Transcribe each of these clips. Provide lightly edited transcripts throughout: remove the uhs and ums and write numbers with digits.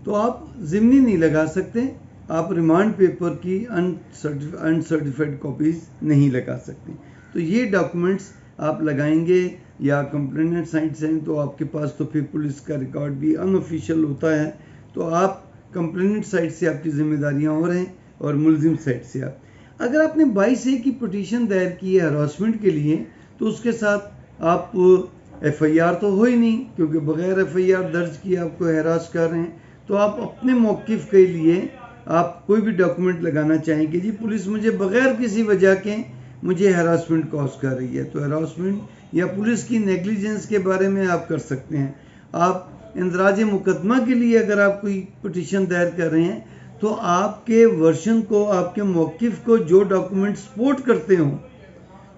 تو آپ ضمنی نہیں لگا سکتے، آپ ریمانڈ پیپر کی انسرٹیفائڈ کاپیز نہیں لگا سکتے۔ تو یہ ڈاکومنٹس آپ لگائیں گے، یا کمپلیننٹ سائٹ سے ہیں تو آپ کے پاس تو پھر پولیس کا ریکارڈ بھی ان آفیشیل ہوتا ہے، تو آپ کمپلیننٹ سائٹ سے آپ کی ذمہ داریاں اور ہیں، اور ملزم سائٹ سے آپ اگر آپ نے 22A کی پٹیشن دائر کی ہے ہراسمنٹ کے لیے، تو اس کے ساتھ آپ FIR تو ہو ہی نہیں، کیونکہ بغیر FIR درج کیے آپ کو ہراس کر رہے ہیں۔ تو آپ اپنے موقف کے لیے آپ کوئی بھی ڈاکومنٹ لگانا چاہیں گے، جی پولیس مجھے بغیر کسی وجہ کے مجھے ہراسمنٹ کاز کر رہی ہے، تو ہراسمنٹ یا پولیس کی نیگلیجنس کے بارے میں آپ کر سکتے ہیں۔ آپ اندراج مقدمہ کے لیے اگر آپ کوئی پٹیشن دائر کر رہے ہیں، تو آپ کے ورشن کو، آپ کے موقف کو جو ڈاکومنٹ سپورٹ کرتے ہوں،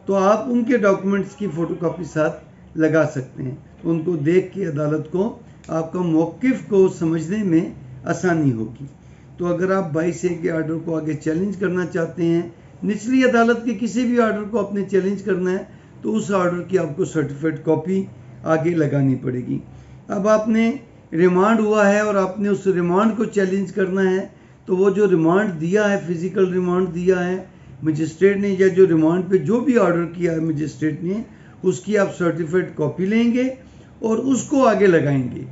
تو آپ ان کے ڈاکومنٹس کی فوٹو کاپی ساتھ لگا سکتے ہیں۔ ان کو دیکھ کے عدالت کو آپ کا موقف کو سمجھنے میں آسانی ہوگی۔ تو اگر آپ 22A کے آرڈر کو آگے چیلنج کرنا چاہتے ہیں، نچلی عدالت کے کسی بھی آرڈر کو آپ نے چیلنج کرنا ہے، تو اس آرڈر کی آپ کو سرٹیفائڈ کاپی آگے لگانی پڑے گی۔ اب آپ نے ریمانڈ ہوا ہے اور آپ نے اس ریمانڈ کو چیلنج کرنا ہے، تو وہ جو ریمانڈ دیا ہے، فزیکل ریمانڈ دیا ہے مجسٹریٹ نے، یا جو ریمانڈ پہ جو بھی آرڈر کیا ہے مجسٹریٹ نے، اس کی آپ سرٹیفائڈ کاپی لیں گے اور اس کو آگے لگائیں گے۔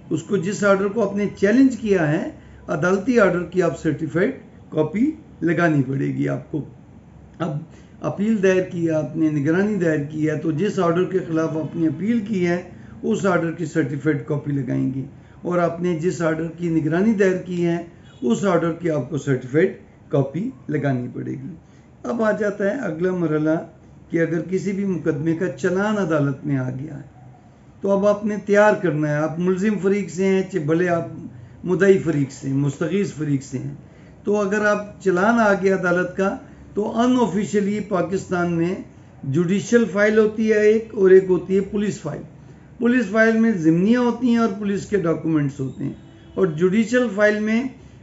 اس کو جس آرڈر کو آپ نے چیلنج کیا ہے، عدالتی آرڈر کی آپ سرٹیفائڈ کاپی لگانی پڑے گی آپ کو۔ اب اپیل دائر کی، آپ نے نگرانی دائر کی ہے، تو جس آرڈر کے خلاف آپ نے اپیل کی ہے اس آرڈر کی سرٹیفائڈ کاپی لگائیں گے، اور آپ نے جس آرڈر کی نگرانی دائر کی ہے اس آرڈر کی آپ کو سرٹیفائڈ کاپی لگانی پڑے گی۔ اب آ جاتا ہے اگلا مرحلہ کہ اگر کسی بھی مقدمے کا چلان عدالت میں آ گیا ہے، تو اب آپ نے تیار کرنا ہے۔ آپ ملزم فریق سے ہیں، بھلے آپ مدعی فریق سے، مستغیث فریق سے ہیں، تو اگر آپ چلان آ گیا عدالت کا، تو ان آفیشیلی پاکستان میں جوڈیشل فائل ہوتی ہے ایک، اور ایک ہوتی ہے پولیس فائل۔ پولیس فائل میں ضمنیاں ہوتی ہیں اور پولیس کے ڈاکومنٹس ہوتے ہیں، اور جوڈیشل فائل میں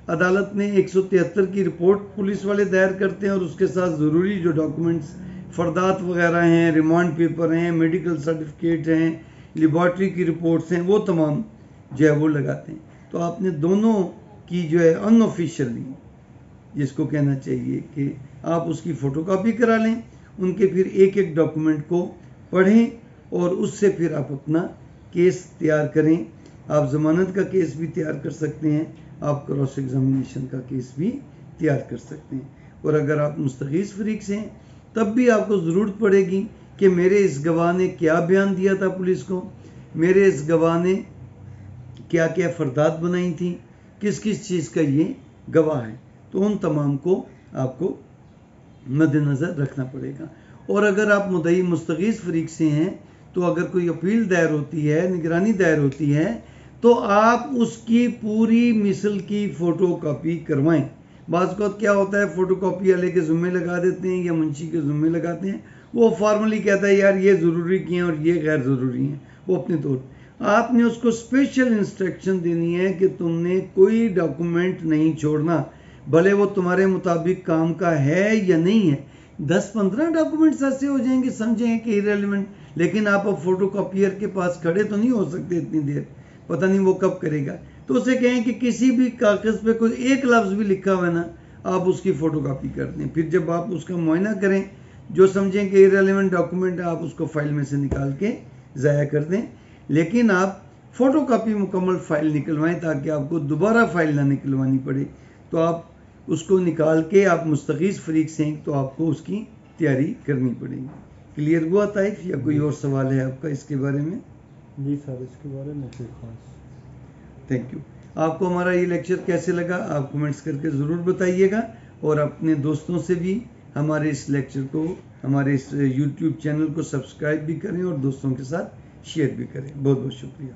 عدالت میں 173 کی رپورٹ پولیس والے دائر کرتے ہیں، اور اس کے ساتھ ضروری جو ڈاکومنٹس، فردات وغیرہ ہیں، ریمانڈ پیپر ہیں، میڈیکل سرٹیفکیٹ ہیں، لیبارٹری کی رپورٹس ہیں، وہ تمام جو ہے وہ لگاتے ہیں۔ تو آپ نے دونوں کی جو ہے ان آفیشیلی، جس کو کہنا چاہیے کہ آپ اس کی فوٹو کاپی کرا لیں، ان کے پھر ایک ایک ڈاکومنٹ کو پڑھیں، اور اس سے پھر آپ اپنا کیس تیار کریں۔ آپ ضمانت کا کیس بھی تیار کر سکتے ہیں، آپ کراس ایگزامینیشن کا کیس بھی تیار کر سکتے ہیں۔ اور اگر آپ مستغیث فریق سے ہیں، تب بھی آپ کو ضرورت پڑے گی کہ میرے اس گواہ نے کیا بیان دیا تھا پولیس کو، میرے اس گواہ نے کیا کیا فردات بنائی تھیں، کس کس چیز کا یہ گواہ ہے، تو ان تمام کو آپ کو مد نظر رکھنا پڑے گا۔ اور اگر آپ مدعی مستغیث فریق سے ہیں، تو اگر کوئی اپیل دائر ہوتی ہے، نگرانی دائر ہوتی ہے، تو آپ اس کی پوری مثل کی فوٹو کاپی کروائیں۔ بعض اوقات کیا ہوتا ہے، فوٹو کاپی والے کے ذمے لگا دیتے ہیں یا منشی کے ذمے لگاتے ہیں، وہ فارملی کہتا ہے یار یہ ضروری کیے ہیں اور یہ غیر ضروری ہیں، وہ اپنے طور۔ آپ نے اس کو اسپیشل انسٹرکشن دینی ہے کہ تم نے کوئی ڈاکومنٹ نہیں چھوڑنا، بھلے وہ تمہارے مطابق کام کا ہے یا نہیں ہے۔ 10-15 ڈاکومنٹس ایسے ہو جائیں گے سمجھیں کہ ایریلیونٹ، لیکن آپ اب فوٹو کاپیئر کے پاس کھڑے تو نہیں ہو سکتے اتنی دیر، پتہ نہیں وہ کب کرے گا۔ تو اسے کہیں کہ کسی بھی کاغذ پہ کوئی ایک لفظ بھی لکھا ہوا ہے نا، آپ اس کی فوٹو کاپی کر دیں۔ پھر جب آپ اس کا معائنہ کریں، جو سمجھیں کہ ایریلیونٹ ڈاکومنٹ ہے، آپ اس کو فائل میں سے نکال کے ضائع کر دیں، لیکن آپ فوٹو کاپی مکمل فائل نکلوائیں تاکہ آپ کو دوبارہ فائل نہ نکلوانی پڑے۔ تو آپ اس کو نکال کے، آپ مستغیث فریق سے ہیں تو آپ کو اس کی تیاری کرنی پڑے گی۔ کلیئر ہوا طائف، یا کوئی اور سوال ہے آپ کا اس کے بارے میں؟ جی سر، اس کے بارے میں کوئی خاص۔ Thank you. آپ کو ہمارا یہ لیکچر کیسے لگا آپ کمنٹس کر کے ضرور بتائیے گا، اور اپنے دوستوں سے بھی ہمارے اس لیکچر کو، ہمارے اس یوٹیوب چینل کو سبسکرائب بھی کریں اور دوستوں کے ساتھ شیئر بھی کریں۔ بہت بہت شکریہ۔